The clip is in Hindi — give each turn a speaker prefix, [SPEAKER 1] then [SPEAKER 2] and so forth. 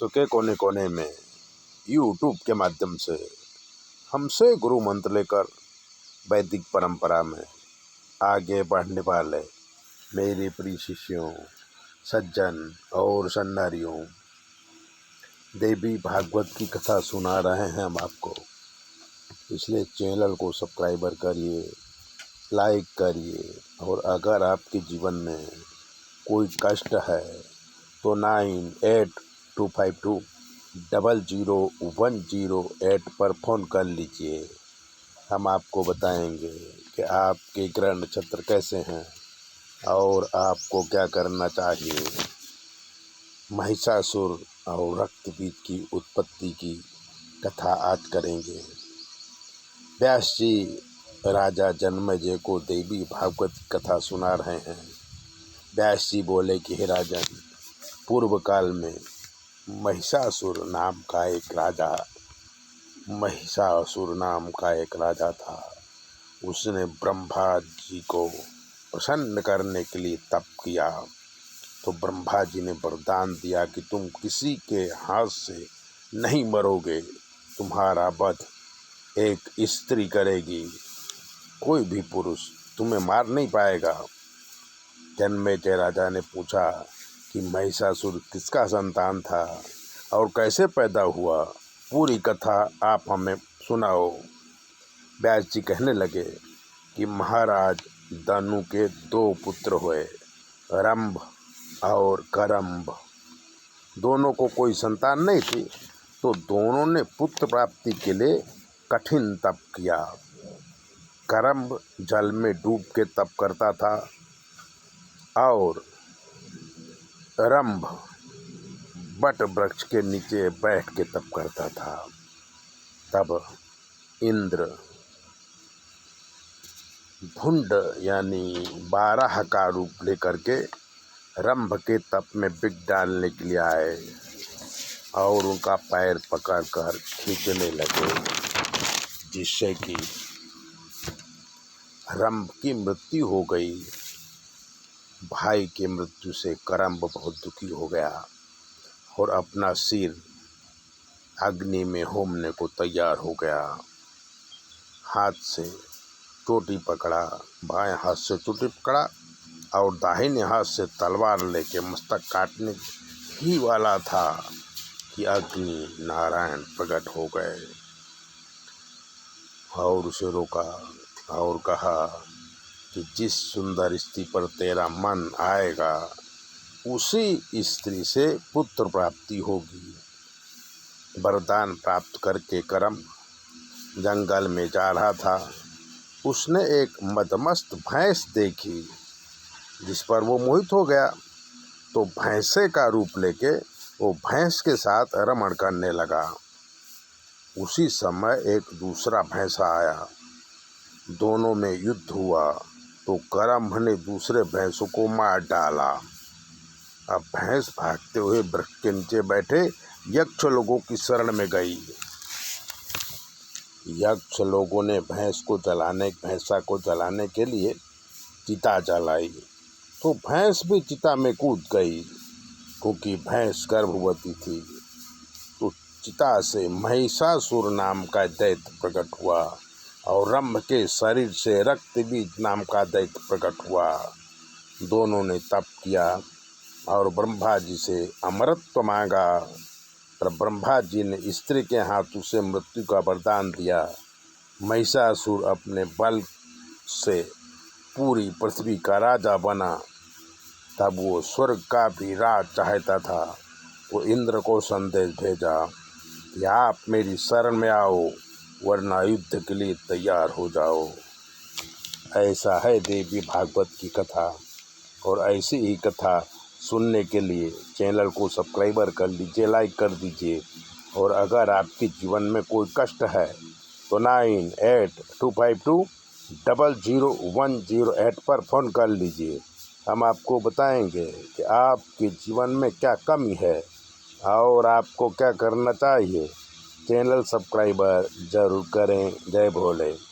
[SPEAKER 1] विश्व के कोने कोने में यूट्यूब के माध्यम से हमसे गुरु मंत्र लेकर वैदिक परंपरा में आगे बढ़ने वाले मेरे प्रिय शिष्यों, सज्जन और सन्नारियों, देवी भागवत की कथा सुना रहे हैं हम आपको। इसलिए चैनल को सब्सक्राइबर करिए, लाइक करिए, और अगर आपके जीवन में कोई कष्ट है तो 9825200108 पर फ़ोन कर लीजिए। हम आपको बताएंगे कि आपके ग्रह नक्षत्र कैसे हैं और आपको क्या करना चाहिए। महिषासुर और रक्तपीत की उत्पत्ति की कथा आज करेंगे। व्यास जी राजा जन्मेजय को देवी भागवत की कथा सुना रहे हैं। व्यास जी बोले कि हे राजन, पूर्व काल में महिषासुर नाम का एक राजा था। उसने ब्रह्मा जी को प्रसन्न करने के लिए तप किया, तो ब्रह्मा जी ने वरदान दिया कि तुम किसी के हाथ से नहीं मरोगे, तुम्हारा वध एक स्त्री करेगी, कोई भी पुरुष तुम्हें मार नहीं पाएगा। जन्मेजय राजा ने पूछा कि महिषासुर किसका संतान था और कैसे पैदा हुआ, पूरी कथा आप हमें सुनाओ। व्यास जी कहने लगे कि महाराज दानु के 2 पुत्र हुए, रंभ और करम्भ। दोनों को कोई संतान नहीं थी, तो दोनों ने पुत्र प्राप्ति के लिए कठिन तप किया। करम्भ जल में डूब के तप करता था और रंभ बट वृक्ष के नीचे बैठ के तप करता था। तब इंद्र भुंड यानी 12 का रूप लेकर के रंभ के तप में बिग डालने के लिए आए और उनका पैर पकड़कर खींचने लगे, जिससे कि रंभ की मृत्यु हो गई। भाई की मृत्यु से करम्भ बहुत दुखी हो गया और अपना सिर अग्नि में होमने को तैयार हो गया। हाथ से चोटी पकड़ा, बाएं हाथ से चोटी पकड़ा और दाहिने हाथ से तलवार लेके मस्तक काटने ही वाला था कि अग्नि नारायण प्रकट हो गए और उसे रोका और कहा कि जिस सुंदर स्त्री पर तेरा मन आएगा उसी स्त्री से पुत्र प्राप्ति होगी। वरदान प्राप्त करके करम्भ जंगल में जा रहा था। उसने एक मदमस्त भैंस देखी, जिस पर वो मोहित हो गया, तो भैंसे का रूप लेके वो भैंस के साथ रमण करने लगा। उसी समय एक दूसरा भैंसा आया, दोनों में युद्ध हुआ, तो करम्भ ने दूसरे भैंसों को मार डाला। अब भैंस भागते हुए वृक्ष के नीचे बैठे यक्ष लोगों की शरण में गई। यक्ष लोगों ने भैंसा को जलाने के लिए चिता जलाई, तो भैंस भी चिता में कूद गई, क्योंकि भैंस गर्भवती थी। तो चिता से महिषासुर नाम का दैत्य प्रकट हुआ और रंभ के शरीर से रक्तबीज नाम का दैत्य प्रकट हुआ। दोनों ने तप किया और ब्रह्मा जी से अमरत्व मांगा, पर ब्रह्मा जी ने स्त्री के हाथों से मृत्यु का वरदान दिया। महिषासुर अपने बल से पूरी पृथ्वी का राजा बना। तब वो स्वर्ग का भी राज चाहता था। वो इंद्र को संदेश भेजा कि आप मेरी शरण में आओ, वरना युद्ध के लिए तैयार हो जाओ। ऐसा है देवी भागवत की कथा, और ऐसी ही कथा सुनने के लिए चैनल को सब्सक्राइबर कर लीजिए, लाइक कर दीजिए। और अगर आपके जीवन में कोई कष्ट है तो 9825200108 पर फ़ोन कर लीजिए। हम आपको बताएंगे कि आपके जीवन में क्या कमी है और आपको क्या करना चाहिए। चैनल सब्सक्राइबर ज़रूर करें। जय भोले।